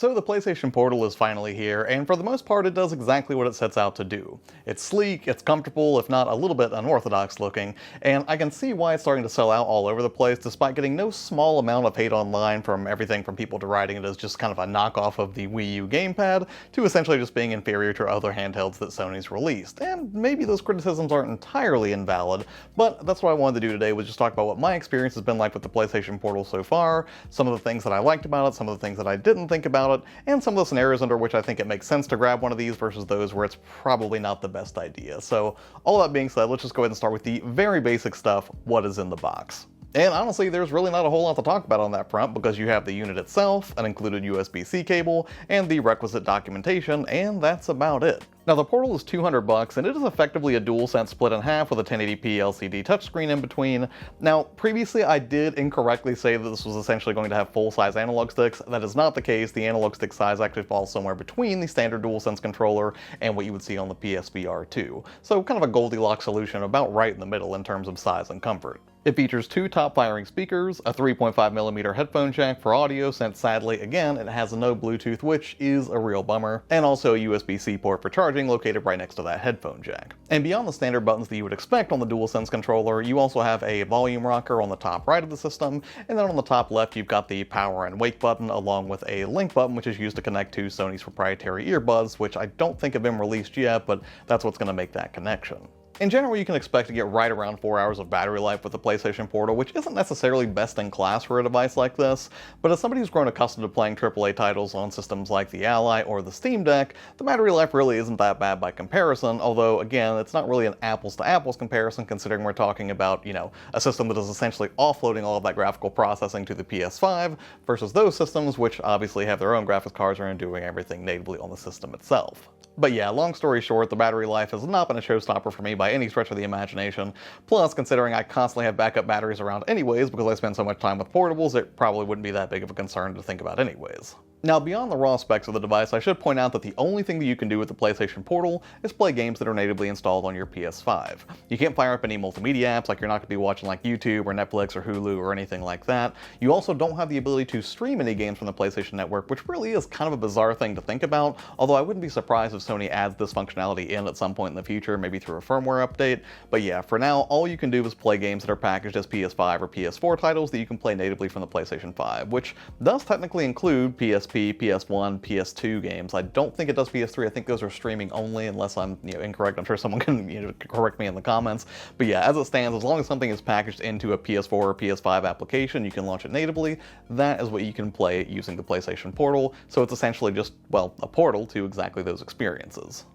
So the PlayStation Portal is finally here, and for the most part it does exactly what it sets out to do. It's sleek, it's comfortable, if not a little bit unorthodox looking, and I can see why it's starting to sell out all over the place despite getting no small amount of hate online from everything from people deriding it as just kind of a knockoff of the Wii U gamepad to essentially just being inferior to other handhelds that Sony's released. And maybe those criticisms aren't entirely invalid, but that's what I wanted to do today, was just talk about what my experience has been like with the PlayStation Portal so far, some of the things that I liked about it, some of the things that I didn't think about it, and some of the scenarios under which I think it makes sense to grab one of these versus those where it's probably not the best idea. So all that being said, let's just go ahead and start with the very basic stuff. What is in the box? And honestly, there's really not a whole lot to talk about on that front because you have the unit itself, an included USB-C cable, and the requisite documentation, and that's about it. Now the Portal is $200 and it is effectively a DualSense split in half with a 1080p LCD touchscreen in between. Now previously I did incorrectly say that this was essentially going to have full-size analog sticks. That is not the case. The analog stick size actually falls somewhere between the standard DualSense controller and what you would see on the PSVR 2. So kind of a Goldilocks solution, about right in the middle in terms of size and comfort. It features two top-firing speakers, a 3.5mm headphone jack for audio since sadly, again, it has no Bluetooth, which is a real bummer, and also a USB-C port for charging located right next to that headphone jack. And beyond the standard buttons that you would expect on the DualSense controller, you also have a volume rocker on the top right of the system, and then on the top left you've got the power and wake button along with a link button which is used to connect to Sony's proprietary earbuds, which I don't think have been released yet, but that's what's going to make that connection. In general, you can expect to get right around 4 hours of battery life with the PlayStation Portal, which isn't necessarily best in class for a device like this, but as somebody who's grown accustomed to playing AAA titles on systems like the Ally or the Steam Deck, the battery life really isn't that bad by comparison, although again, it's not really an apples to apples comparison considering we're talking about, a system that is essentially offloading all of that graphical processing to the PS5 versus those systems which obviously have their own graphics cards and are doing everything natively on the system itself. But yeah, long story short, the battery life has not been a showstopper for me by any stretch of the imagination. Plus, considering I constantly have backup batteries around anyways because I spend so much time with portables, it probably wouldn't be that big of a concern to think about anyways. Now, beyond the raw specs of the device, I should point out that the only thing that you can do with the PlayStation Portal is play games that are natively installed on your PS5. You can't fire up any multimedia apps, like you're not going to be watching like YouTube or Netflix or Hulu or anything like that. You also don't have the ability to stream any games from the PlayStation Network, which really is kind of a bizarre thing to think about, although I wouldn't be surprised if Sony adds this functionality in at some point in the future, maybe through a firmware update. But yeah, for now, all you can do is play games that are packaged as PS5 or PS4 titles that you can play natively from the PlayStation 5, which does technically include PSP, PS1, PS2 games. I don't think it does PS3. I think those are streaming only, unless I'm incorrect. I'm sure someone can correct me in the comments. But yeah, as it stands, as long as something is packaged into a PS4 or PS5 application, you can launch it natively. That is what you can play using the PlayStation Portal. So it's essentially just, well, a portal to exactly those experiences.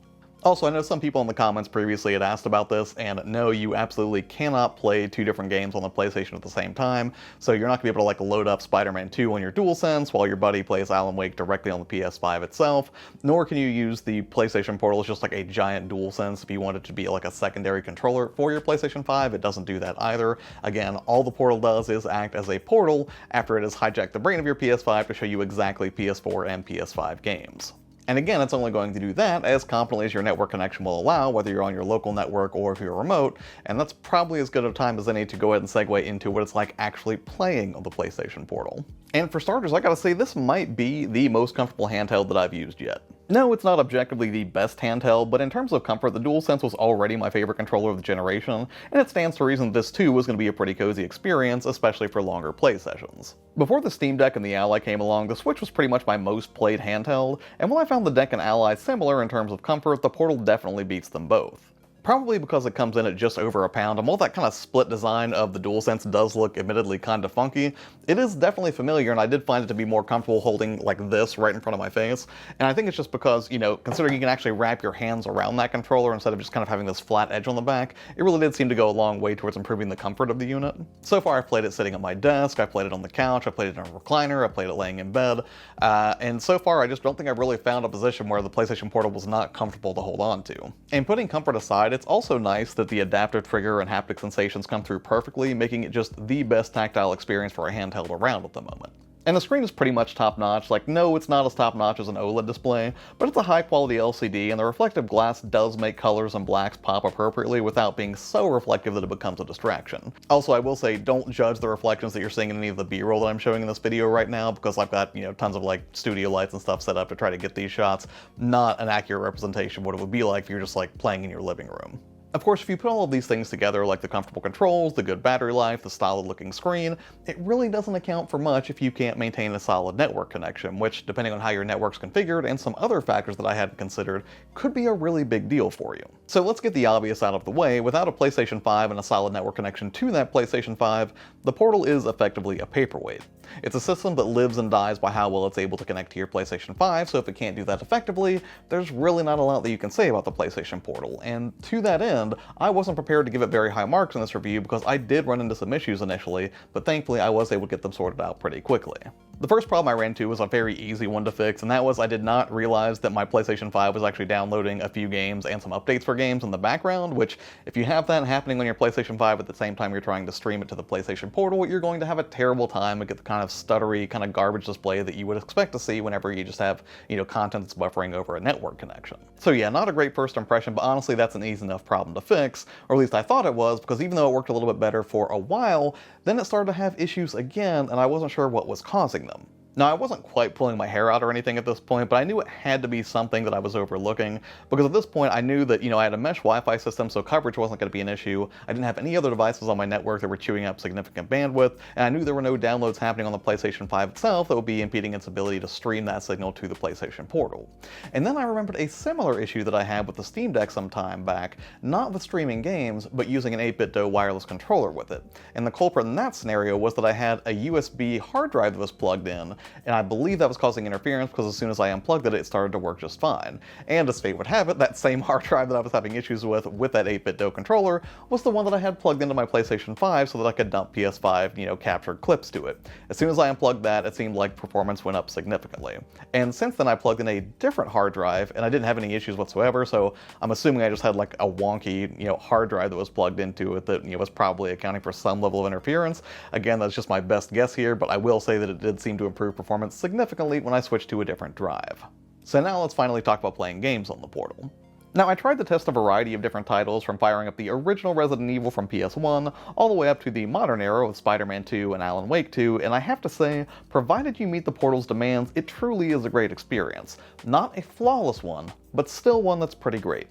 Also, I know some people in the comments previously had asked about this, and no, you absolutely cannot play two different games on the PlayStation at the same time, so you're not going to be able to load up Spider-Man 2 on your DualSense while your buddy plays Alan Wake directly on the PS5 itself, nor can you use the PlayStation Portal as just like a giant DualSense if you want it to be like a secondary controller for your PlayStation 5. It doesn't do that either. Again, all the Portal does is act as a portal after it has hijacked the brain of your PS5 to show you exactly PS4 and PS5 games. And again, it's only going to do that as confidently as your network connection will allow, whether you're on your local network or if you're remote, and that's probably as good of a time as any to go ahead and segue into what it's like actually playing on the PlayStation Portal. And for starters, I gotta say, this might be the most comfortable handheld that I've used yet. No, it's not objectively the best handheld, but in terms of comfort, the DualSense was already my favorite controller of the generation, and it stands to reason this too was going to be a pretty cozy experience, especially for longer play sessions. Before the Steam Deck and the Ally came along, the Switch was pretty much my most played handheld, and while I found the Deck and Ally similar in terms of comfort, the Portal definitely beats them both. Probably because it comes in at just over a pound, and while that kind of split design of the DualSense does look admittedly kind of funky, it is definitely familiar, and I did find it to be more comfortable holding like this right in front of my face. And I think it's just because, considering you can actually wrap your hands around that controller instead of just kind of having this flat edge on the back, it really did seem to go a long way towards improving the comfort of the unit. So far I've played it sitting at my desk, I've played it on the couch, I've played it in a recliner, I've played it laying in bed, and so far I just don't think I've really found a position where the PlayStation Portal was not comfortable to hold on to. And putting comfort aside, it's also nice that the adaptive trigger and haptic sensations come through perfectly, making it just the best tactile experience for a handheld around at the moment. And the screen is pretty much top-notch. Like, no, it's not as top-notch as an OLED display, but it's a high-quality LCD, and the reflective glass does make colors and blacks pop appropriately without being so reflective that it becomes a distraction. Also, I will say, don't judge the reflections that you're seeing in any of the B-roll that I'm showing in this video right now, because I've got, tons of like studio lights and stuff set up to try to get these shots. Not an accurate representation of what it would be like if you're just like playing in your living room. Of course, if you put all of these things together, like the comfortable controls, the good battery life, the solid looking screen, it really doesn't account for much if you can't maintain a solid network connection, which, depending on how your network's configured and some other factors that I hadn't considered, could be a really big deal for you. So let's get the obvious out of the way. Without a PlayStation 5 and a solid network connection to that PlayStation 5, the Portal is effectively a paperweight. It's a system that lives and dies by how well it's able to connect to your PlayStation 5, so if it can't do that effectively, there's really not a lot that you can say about the PlayStation Portal. And to that end, I wasn't prepared to give it very high marks in this review because I did run into some issues initially, but thankfully I was able to get them sorted out pretty quickly. The first problem I ran into was a very easy one to fix, and that was I did not realize that my PlayStation 5 was actually downloading a few games and some updates for games in the background, which, if you have that happening on your PlayStation 5 at the same time you're trying to stream it to the PlayStation Portal, you're going to have a terrible time and get the kind of stuttery, kind of garbage display that you would expect to see whenever you just have, content that's buffering over a network connection. So yeah, not a great first impression, but honestly that's an easy enough problem to fix, or at least I thought it was, because even though it worked a little bit better for a while, then it started to have issues again, and I wasn't sure what was causing them. Now, I wasn't quite pulling my hair out or anything at this point, but I knew it had to be something that I was overlooking, because at this point I knew that, I had a mesh Wi-Fi system, so coverage wasn't going to be an issue. I didn't have any other devices on my network that were chewing up significant bandwidth, and I knew there were no downloads happening on the PlayStation 5 itself that would be impeding its ability to stream that signal to the PlayStation Portal. And then I remembered a similar issue that I had with the Steam Deck some time back, not with streaming games, but using an 8BitDo wireless controller with it. And the culprit in that scenario was that I had a USB hard drive that was plugged in, and I believe that was causing interference because as soon as I unplugged it, it started to work just fine. And as fate would have it, that same hard drive that I was having issues with that 8BitDo controller was the one that I had plugged into my PlayStation 5 so that I could dump PS5, captured clips to it. As soon as I unplugged that, it seemed like performance went up significantly. And since then I plugged in a different hard drive, and I didn't have any issues whatsoever, so I'm assuming I just had like a wonky, hard drive that was plugged into it that, was probably accounting for some level of interference. Again, that's just my best guess here, but I will say that it did seem to improve performance significantly when I switched to a different drive. So now let's finally talk about playing games on the Portal. Now, I tried to test a variety of different titles, from firing up the original Resident Evil from PS1 all the way up to the modern era with Spider-Man 2 and Alan Wake 2, and I have to say, provided you meet the Portal's demands, it truly is a great experience. Not a flawless one, but still one that's pretty great.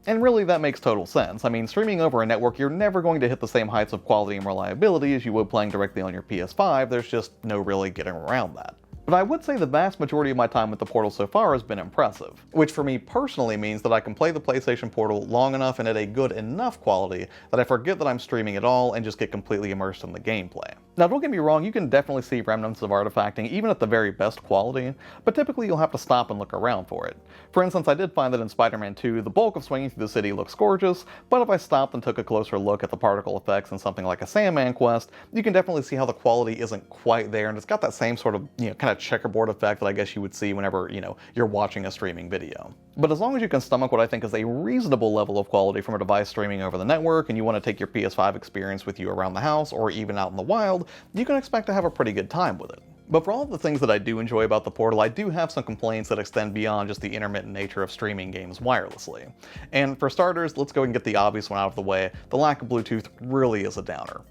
And really, that makes total sense. I mean, streaming over a network, you're never going to hit the same heights of quality and reliability as you would playing directly on your PS5, there's just no really getting around that. But I would say the vast majority of my time with the Portal so far has been impressive, which for me personally means that I can play the PlayStation Portal long enough and at a good enough quality that I forget that I'm streaming at all and just get completely immersed in the gameplay. Now, don't get me wrong, you can definitely see remnants of artifacting even at the very best quality, but typically you'll have to stop and look around for it. For instance, I did find that in Spider-Man 2, the bulk of swinging through the city looks gorgeous, but if I stopped and took a closer look at the particle effects in something like a Sandman quest, you can definitely see how the quality isn't quite there, and it's got that same sort of, kind of checkerboard effect that I guess you would see whenever, you're watching a streaming video. But as long as you can stomach what I think is a reasonable level of quality from a device streaming over the network, and you want to take your PS5 experience with you around the house or even out in the wild, you can expect to have a pretty good time with it. But for all of the things that I do enjoy about the Portal, I do have some complaints that extend beyond just the intermittent nature of streaming games wirelessly. And for starters, let's go and get the obvious one out of the way. The lack of Bluetooth really is a downer.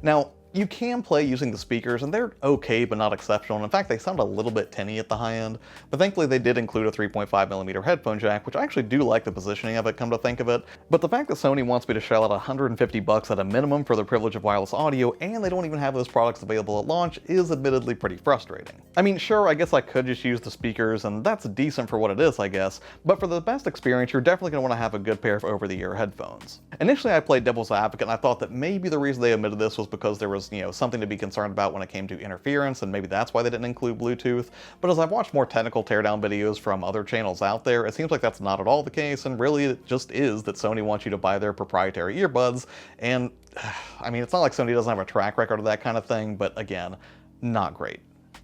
Now, you can play using the speakers, and they're okay but not exceptional, and in fact they sound a little bit tinny at the high end, but thankfully they did include a 3.5mm headphone jack, which I actually do like the positioning of it, come to think of it. But the fact that Sony wants me to shell out $150 at a minimum for the privilege of wireless audio, and they don't even have those products available at launch, is admittedly pretty frustrating. I mean, sure, I guess I could just use the speakers, and that's decent for what it is, I guess, but for the best experience, you're definitely going to want to have a good pair of over-the-ear headphones. Initially I played devil's advocate, and I thought that maybe the reason they omitted this was because there was, something to be concerned about when it came to interference, and maybe that's why they didn't include Bluetooth. But as I've watched more technical teardown videos from other channels out there, it seems like that's not at all the case, and really it just is that Sony wants you to buy their proprietary earbuds, and I mean, it's not like Sony doesn't have a track record of that kind of thing, but again, not great.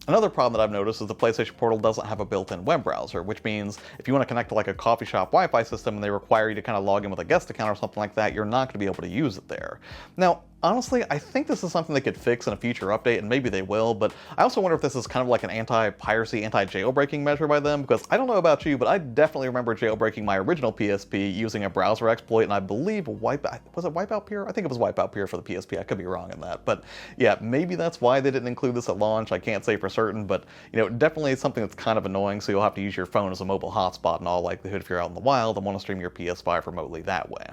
Another problem that I've noticed is the PlayStation Portal doesn't have a built-in web browser, which means if you want to connect to like a coffee shop Wi-Fi system and they require you to kind of log in with a guest account or something like that, you're not going to be able to use it there. Now, Honestly, I think this is something they could fix in a future update, and maybe they will, but I also wonder if this is kind of like an anti-piracy, anti-jailbreaking measure by them, because I don't know about you, but I definitely remember jailbreaking my original PSP using a browser exploit, and I believe was it Wipeout Pure? I think it was Wipeout Pure for the PSP, I could be wrong in that, but yeah, maybe that's why they didn't include this at launch, I can't say for certain, but definitely it's something that's kind of annoying, so you'll have to use your phone as a mobile hotspot in all likelihood if you're out in the wild and want to stream your PS5 remotely that way.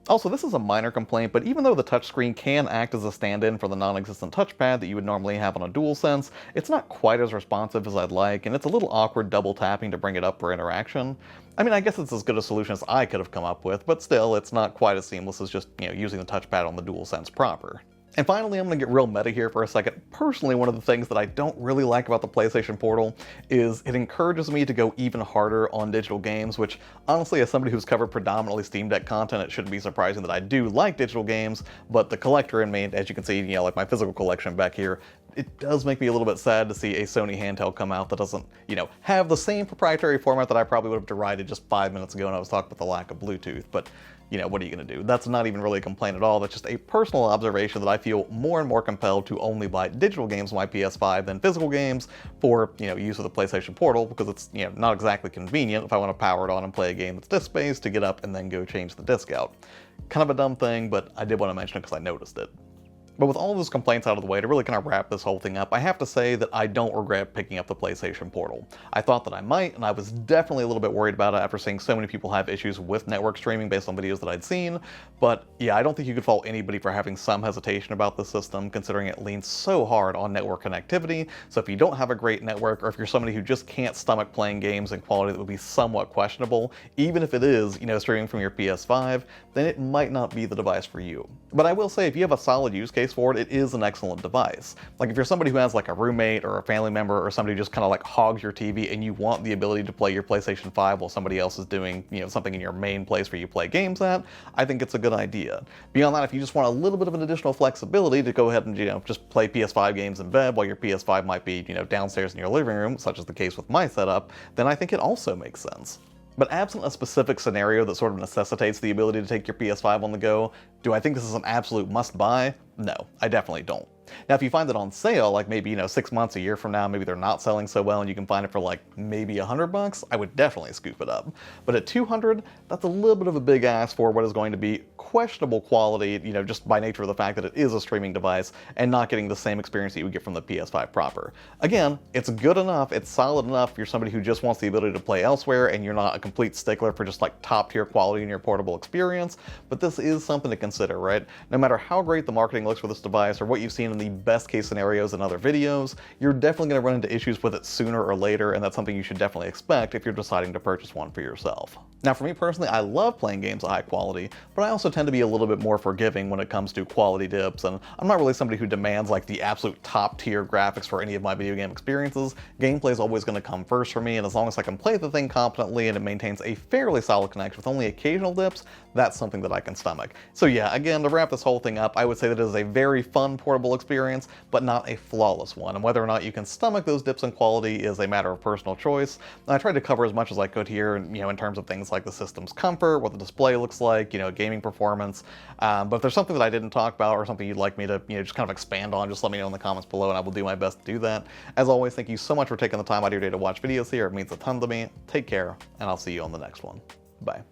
Also, this is a minor complaint, but even though the touchscreen can act as a stand-in for the non-existent touchpad that you would normally have on a DualSense, it's not quite as responsive as I'd like, and it's a little awkward double tapping to bring it up for interaction. I mean, I guess it's as good a solution as I could have come up with, but still, it's not quite as seamless as just, using the touchpad on the DualSense proper. And finally, I'm going to get real meta here for a second. Personally, one of the things that I don't really like about the PlayStation Portal is it encourages me to go even harder on digital games, which honestly, as somebody who's covered predominantly Steam Deck content, it shouldn't be surprising that I do like digital games, but the collector in me, as you can see, like my physical collection back here, it does make me a little bit sad to see a Sony handheld come out that doesn't, have the same proprietary format that I probably would have derided just 5 minutes ago when I was talking about the lack of Bluetooth, but what are you going to do? That's not even really a complaint at all. That's just a personal observation that I feel more and more compelled to only buy digital games on my PS5 than physical games for, use of the PlayStation Portal, because it's, not exactly convenient if I want to power it on and play a game that's disc-based to get up and then go change the disc out. Kind of a dumb thing, but I did want to mention it because I noticed it. But with all of those complaints out of the way, to really kind of wrap this whole thing up, I have to say that I don't regret picking up the PlayStation Portal. I thought that I might, and I was definitely a little bit worried about it after seeing so many people have issues with network streaming based on videos that I'd seen. But yeah, I don't think you could fault anybody for having some hesitation about the system, considering it leans so hard on network connectivity. So if you don't have a great network, or if you're somebody who just can't stomach playing games in quality that would be somewhat questionable, even if it is, streaming from your PS5, then it might not be the device for you. But I will say, if you have a solid use case for it, it is an excellent device. Like if you're somebody who has like a roommate or a family member or somebody who just kind of like hogs your TV and you want the ability to play your PlayStation 5 while somebody else is doing, something in your main place where you play games at, I think it's a good idea. Beyond that, if you just want a little bit of an additional flexibility to go ahead and, just play PS5 games in bed while your PS5 might be, downstairs in your living room, such as the case with my setup, then I think it also makes sense. But absent a specific scenario that sort of necessitates the ability to take your PS5 on the go, do I think this is an absolute must-buy? No, I definitely don't. Now, if you find it on sale, like maybe, 6 months, a year from now, maybe they're not selling so well and you can find it for like maybe $100, I would definitely scoop it up. But at $200, that's a little bit of a big ask for what is going to be questionable quality, just by nature of the fact that it is a streaming device and not getting the same experience that you would get from the PS5 proper. Again, it's good enough, it's solid enough if you're somebody who just wants the ability to play elsewhere and you're not a complete stickler for just like top tier quality in your portable experience, but this is something to consider, right? No matter how great the marketing looks for this device or what you've seen in the best case scenarios in other videos, you're definitely going to run into issues with it sooner or later, and that's something you should definitely expect if you're deciding to purchase one for yourself. Now, for me personally, I love playing games at high quality, but I also tend to be a little bit more forgiving when it comes to quality dips, and I'm not really somebody who demands like the absolute top tier graphics for any of my video game experiences. Gameplay is always going to come first for me, and as long as I can play the thing competently and it maintains a fairly solid connection with only occasional dips, that's something that I can stomach. So yeah, again, to wrap this whole thing up, I would say that it is a very fun portable experience, but not a flawless one, and whether or not you can stomach those dips in quality is a matter of personal choice. And I tried to cover as much as I could here, in terms of things like the system's comfort, what the display looks like, gaming performance. But if there's something that I didn't talk about or something you'd like me to, just kind of expand on, just let me know in the comments below and I will do my best to do that. As always, thank you so much for taking the time out of your day to watch videos here. It means a ton to me. Take care, and I'll see you on the next one. Bye.